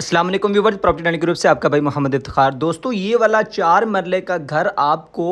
अस्सलाम वालेकुम viewers, property Danny group से आपका भाई मोहम्मद इफ्तिखार। दोस्तों, ये वाला 4 मरले का घर आपको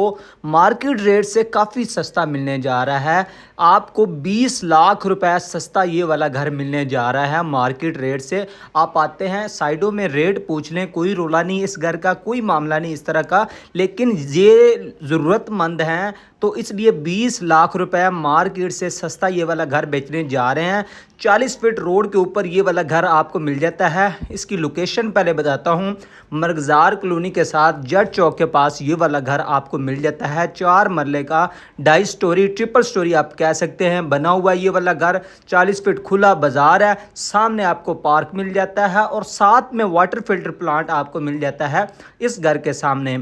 मार्केट रेट से काफ़ी सस्ता मिलने जा रहा है। आपको 20 लाख रुपए सस्ता ये वाला घर मिलने जा रहा है मार्केट रेट से। आप आते हैं, साइडों में रेट पूछ लें, कोई रोला नहीं इस घर का, कोई मामला नहीं इस तरह का। लेकिन ये ज़रूरतमंद हैं तो इसलिए 20 लाख रुपए मार्केट से सस्ता ये वाला घर बेचने जा रहे हैं। 40 फीट रोड के ऊपर ये वाला घर आपको मिल जाता है। इसकी लोकेशन पहले बताता हूँ। मरगज़ार कॉलोनी के साथ जट चौक के पास ये वाला घर आपको मिल जाता है। 4 मरले का 2.5 स्टोरी, ट्रिपल स्टोरी आप कह सकते हैं बना हुआ ये वाला घर। 40 फीट खुला बाजार है, सामने आपको पार्क मिल जाता है और साथ में वाटर फिल्टर प्लांट आपको मिल जाता है इस घर के सामने।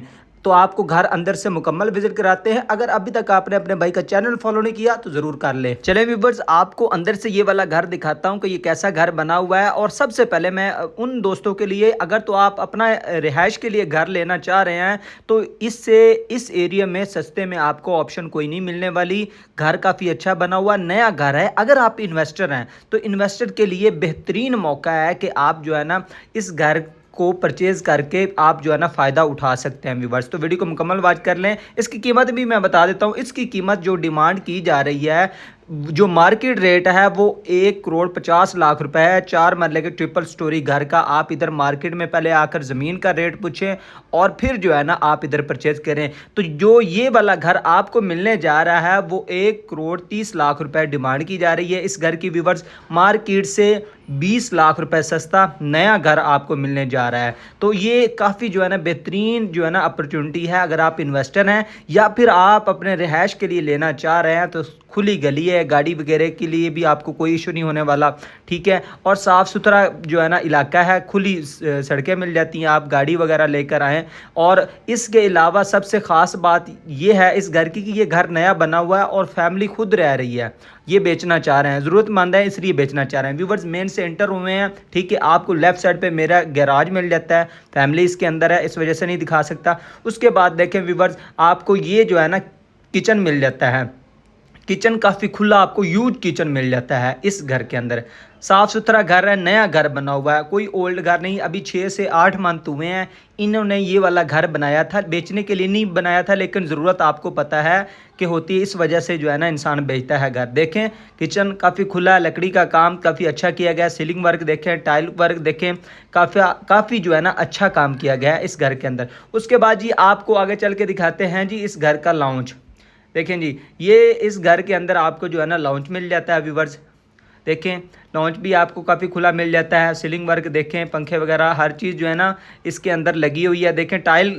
तो आपको घर अंदर से मुकम्मल विजिट कराते हैं। अगर अभी तक आपने अपने भाई का चैनल फॉलो नहीं किया तो ज़रूर कर ले। चले व्यूअर्स, आपको अंदर से ये वाला घर दिखाता हूँ कि ये कैसा घर बना हुआ है। और सबसे पहले मैं उन दोस्तों के लिए, अगर तो आप अपना रिहाइश के लिए घर लेना चाह रहे हैं तो इस एरिया में सस्ते में आपको ऑप्शन कोई नहीं मिलने वाली। घर काफ़ी अच्छा बना हुआ नया घर है। अगर आप इन्वेस्टर हैं तो इन्वेस्टर के लिए बेहतरीन मौका है कि आप जो है ना इस घर को परचेज़ करके आप जो है ना फ़ायदा उठा सकते हैं व्यूवर्स। तो वीडियो को मुकम्मल वॉच कर लें। इसकी कीमत भी मैं बता देता हूँ। इसकी कीमत जो डिमांड की जा रही है, जो मार्केट रेट है वो 1,50,00,000 रुपए है। 4 मरले के ट्रिपल स्टोरी घर का। आप इधर मार्केट में पहले आकर ज़मीन का रेट पूछें और फिर जो है ना आप इधर परचेज़ करें। तो जो ये वाला घर आपको मिलने जा रहा है वो 1,30,00,000 रुपए डिमांड की जा रही है। इस घर की व्यूवर्स मार्केट से 20 लाख रुपए सस्ता नया घर आपको मिलने जा रहा है। तो ये काफ़ी जो है ना बेहतरीन जो है ना अपॉर्चुनिटी है। अगर आप इन्वेस्टर हैं या फिर आप अपने रिहाइश के लिए लेना चाह रहे हैं तो खुली गली है, गाड़ी वगैरह के लिए भी आपको कोई इशू नहीं होने वाला, ठीक है। और साफ़ सुथरा जो है ना इलाका है, खुली सड़कें मिल जाती हैं, आप गाड़ी वगैरह लेकर आएँ। और इसके अलावा सबसे ख़ास बात ये है इस घर की कि ये घर नया बना हुआ है और फैमिली खुद रह रही है। ये बेचना चाह रहे हैं, ज़रूरतमंद है इसलिए बेचना चाह रहे हैं। व्यूवर्स, मेन से एंटर हुए हैं, ठीक है। आपको लेफ्ट साइड पे मेरा गैराज मिल जाता है, फैमिली इसके अंदर है, इस वजह से नहीं दिखा सकता। उसके बाद देखें व्यूवर्स, आपको ये जो है ना किचन मिल जाता है। किचन काफ़ी खुला आपको यूज किचन मिल जाता है इस घर के अंदर। साफ़ सुथरा घर है, नया घर बना हुआ है, कोई ओल्ड घर नहीं। अभी 6 से 8 मंथ हुए हैं इन्होंने ये वाला घर बनाया था। बेचने के लिए नहीं बनाया था, लेकिन ज़रूरत आपको पता है कि होती है, इस वजह से जो है ना इंसान बेचता है घर। देखें किचन काफ़ी खुला है, लकड़ी का काम काफ़ी अच्छा किया गया है। सीलिंग वर्क देखें, टाइल वर्क देखें, काफ़ी जो है ना अच्छा काम किया गया है इस घर के अंदर। उसके बाद जी आपको आगे चल के दिखाते हैं जी इस घर का लाउंज। देखें जी, ये इस घर के अंदर आपको जो है ना लाउंज मिल जाता है व्यूवर्स। देखें लॉन्च भी आपको काफ़ी खुला मिल जाता है। सीलिंग वर्क देखें, पंखे वगैरह हर चीज़ जो है ना इसके अंदर लगी हुई है। देखें टाइल,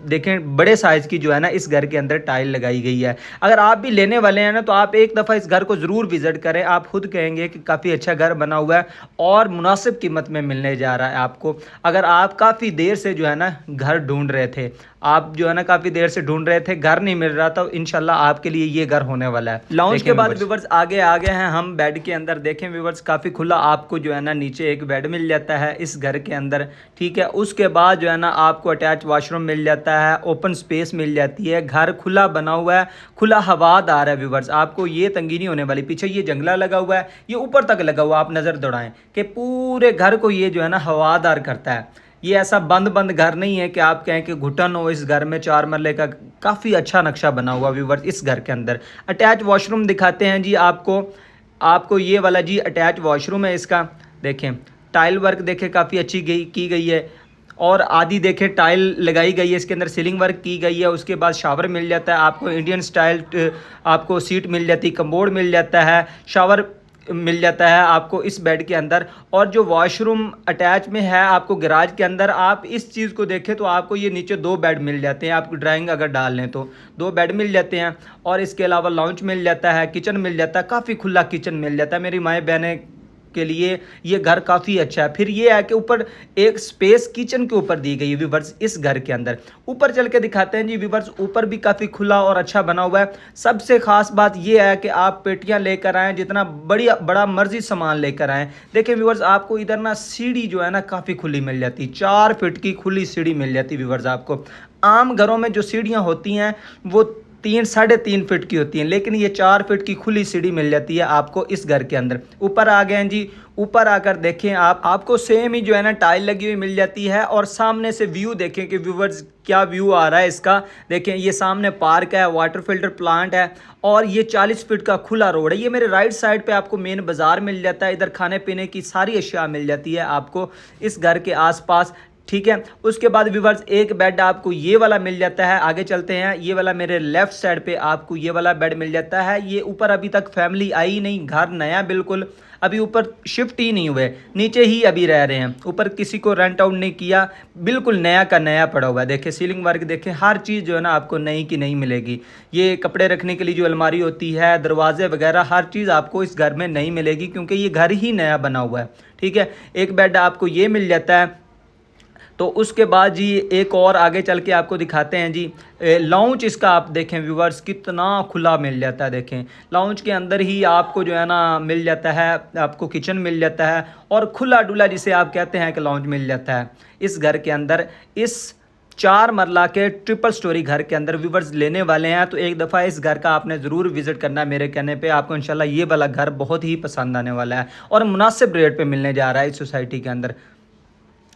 देखें बड़े साइज़ की जो है ना इस घर के अंदर टाइल लगाई गई है। अगर आप भी लेने वाले हैं ना तो आप एक दफ़ा इस घर को ज़रूर विज़िट करें। आप खुद कहेंगे कि काफ़ी अच्छा घर बना हुआ है और मुनासिब कीमत में मिलने जा रहा है आपको। अगर आप काफ़ी देर से जो है ना घर ढूंढ रहे थे, आप जो है ना काफ़ी देर से ढूंढ रहे थे, घर नहीं मिल रहा था, इंशाल्लाह आपके लिए ये घर होने वाला है। लॉन्च के बाद व्यूवर्स आगे आ गए हैं हम बेड के अंदर। देखें व्यूवर्स, काफ़ी खुला आपको जो है ना नीचे एक बेड मिल जाता है इस घर के अंदर, ठीक है। उसके बाद जो है ना आपको अटैच वॉशरूम मिल जाता है, ओपन स्पेस मिल जाती है। घर खुला बना हुआ है, खुला हवादार है व्यूवर्स, आपको ये तंगी नहीं होने वाली। पीछे ये जंगला लगा हुआ है, ये ऊपर तक लगा हुआ, आप नज़र दौड़ाएं कि पूरे घर को ये जो है ना हवादार करता है। ये ऐसा बंद बंद घर नहीं है कि आप कहें कि घुटन हो इस घर में। 4 मरले का काफ़ी अच्छा नक्शा बना हुआ व्यूवर्स इस घर के अंदर। अटैच वॉशरूम दिखाते हैं जी आपको ये वाला जी अटैच वॉशरूम है इसका। देखें टाइल वर्क देखें काफ़ी अच्छी की गई है और आदि देखें टाइल लगाई गई है इसके अंदर, सीलिंग वर्क की गई है। उसके बाद शावर मिल जाता है आपको, इंडियन स्टाइल आपको सीट मिल जाती है, कम्बोर्ड मिल जाता है, शावर मिल जाता है आपको इस बेड के अंदर। और जो वॉशरूम अटैच में है आपको गैराज के अंदर, आप इस चीज़ को देखें तो आपको ये नीचे 2 बेड मिल जाते हैं। आपको ड्राइंग अगर डाल लें तो 2 बेड मिल जाते हैं। और इसके अलावा लाउंज मिल जाता है, किचन मिल जाता है, काफ़ी खुला किचन मिल जाता है। मेरी माएँ बहनें के लिए ये घर काफ़ी अच्छा है। फिर ये है कि ऊपर एक स्पेस किचन के ऊपर दी गई है व्यूवर्स इस घर के अंदर। ऊपर चल के दिखाते हैं जी व्यूवर्स, ऊपर भी काफ़ी खुला और अच्छा बना हुआ है। सबसे ख़ास बात ये है कि आप पेटियां लेकर आएँ, जितना बड़ा मर्जी सामान लेकर आएँ। देखिए व्यूवर्स, आपको इधर ना सीढ़ी जो है ना काफ़ी खुली मिल जाती है, 4 फीट की खुली सीढ़ी मिल जाती है व्यूवर्स आपको। आम घरों में जो सीढ़ियाँ होती हैं वो 3 साढ़े 3 फीट की होती हैं, लेकिन ये 4 फीट की खुली सीढ़ी मिल जाती है आपको इस घर के अंदर। ऊपर आ गए हैं जी, ऊपर आकर देखें आपको सेम ही जो है ना टाइल लगी हुई मिल जाती है। और सामने से व्यू देखें कि व्यूवर्स क्या व्यू आ रहा है इसका। देखें ये सामने पार्क है, वाटर फिल्टर प्लांट है और ये 40 फीट का खुला रोड है। ये मेरे राइट साइड पे आपको मेन बाजार मिल जाता है, इधर खाने पीने की सारी अशिया मिल जाती है आपको इस घर के आसपास, ठीक है। उसके बाद व्यूवर्स एक बेड आपको ये वाला मिल जाता है। आगे चलते हैं, ये वाला मेरे लेफ्ट साइड पे आपको ये वाला बेड मिल जाता है। ये ऊपर अभी तक फैमिली आई नहीं, घर नया बिल्कुल, अभी ऊपर शिफ्ट ही नहीं हुए, नीचे ही अभी रह रहे हैं। ऊपर किसी को रेंट आउट नहीं किया, बिल्कुल नया का नया पड़ा हुआ है। देखिए सीलिंग वर्क देखें, हर चीज़ जो है ना आपको नई की नई मिलेगी। ये कपड़े रखने के लिए जो अलमारी होती है, दरवाजे वगैरह, हर चीज़ आपको इस घर में नहीं मिलेगी क्योंकि ये घर ही नया बना हुआ है, ठीक है। एक बेड आपको ये मिल जाता है। तो उसके बाद जी एक और आगे चल के आपको दिखाते हैं जी लाउंज। इसका आप देखें व्यूवर्स कितना खुला मिल जाता है। देखें लाउंज के अंदर ही आपको जो है ना मिल जाता है, आपको किचन मिल जाता है और खुला डुला जिसे आप कहते हैं कि लाउंज मिल जाता है इस घर के अंदर। इस 4 मरला के ट्रिपल स्टोरी घर के अंदर व्यूवर्स लेने वाले हैं, तो एक दफ़ा इस घर का आपने ज़रूर विजिट करना है। मेरे कहने पे आपको इंशाल्लाह ये वाला घर बहुत ही पसंद आने वाला है और मुनासिब रेट पे मिलने जा रहा है इस सोसाइटी के अंदर।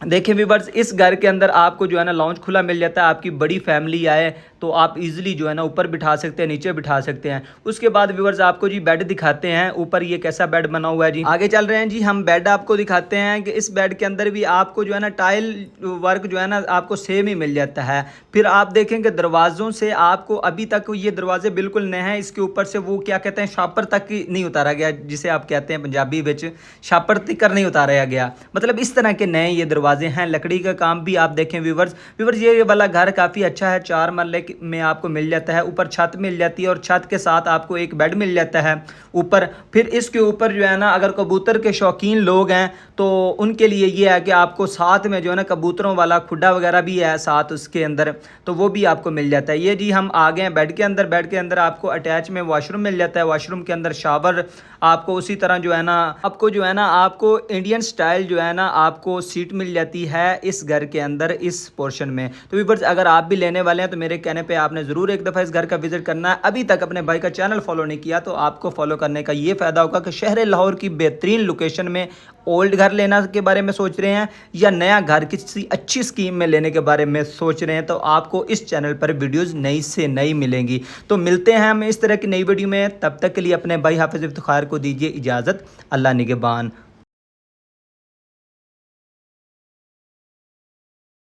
देखिए व्यूवर्स इस घर के अंदर आपको जो है ना लॉन्च खुला मिल जाता है। आपकी बड़ी फैमिली आए तो आप इजीली जो है ना ऊपर बिठा सकते हैं, नीचे बिठा सकते हैं। उसके बाद व्यूवर्स आपको जी बेड दिखाते हैं, ऊपर ये कैसा बेड बना हुआ है जी। आगे चल रहे हैं जी, हम बेड आपको दिखाते हैं कि इस बेड के अंदर भी आपको जो है ना टाइल वर्क जो है ना आपको सेम ही मिल जाता है। फिर आप देखेंगे दरवाज़ों से आपको अभी तक ये दरवाजे बिल्कुल नए हैं, इसके ऊपर से वो क्या कहते हैं शापर तक नहीं उतारा गया, जिसे आप कहते हैं पंजाबी विच शापर तिकर नहीं उतारा गया, मतलब इस तरह के नए ये दरवाजे हैं। लकड़ी का काम भी आप देखें व्यूवर्स ये वाला घर काफ़ी अच्छा है। 4 मरले में आपको मिल जाता है, ऊपर छत मिल जाती है और छत के साथ आपको एक बेड मिल जाता है ऊपर। फिर इसके ऊपर जो है ना अगर कबूतर के शौकीन लोग हैं तो उनके लिए ये है कि आपको साथ में जो है ना कबूतरों वाला खुड्डा वगैरह भी है साथ उसके अंदर, तो वो भी आपको मिल जाता है। ये जी हम आ गए हैं बेड के अंदर। बेड के अंदर आपको अटैच में वॉशरूम मिल जाता है, वॉशरूम के अंदर शावर आपको उसी तरह जो है ना आपको इंडियन स्टाइल जो है ना आपको सीट मिल जाती है इस घर के अंदर इस पोर्शन में। तो व्यूअर्स अगर आप भी लेने वाले हैं तो मेरे कहने पे आपने ज़रूर एक दफ़ा इस घर का विजिट करना है। अभी तक अपने भाई का चैनल फॉलो नहीं किया तो आपको फॉलो करने का ये फ़ायदा होगा कि शहर लाहौर की बेहतरीन लोकेशन में ओल्ड घर लेना के बारे में सोच रहे हैं या नया घर किसी अच्छी स्कीम में लेने के बारे में सोच रहे हैं, तो आपको इस चैनल पर वीडियोज़ नई से नई मिलेंगी। तो मिलते हैं हम इस तरह की नई वीडियो में, तब तक के लिए अपने भाई हाफिज़ इफ्तिखार को दीजिए इजाज़त। अल्लाह निगहबान।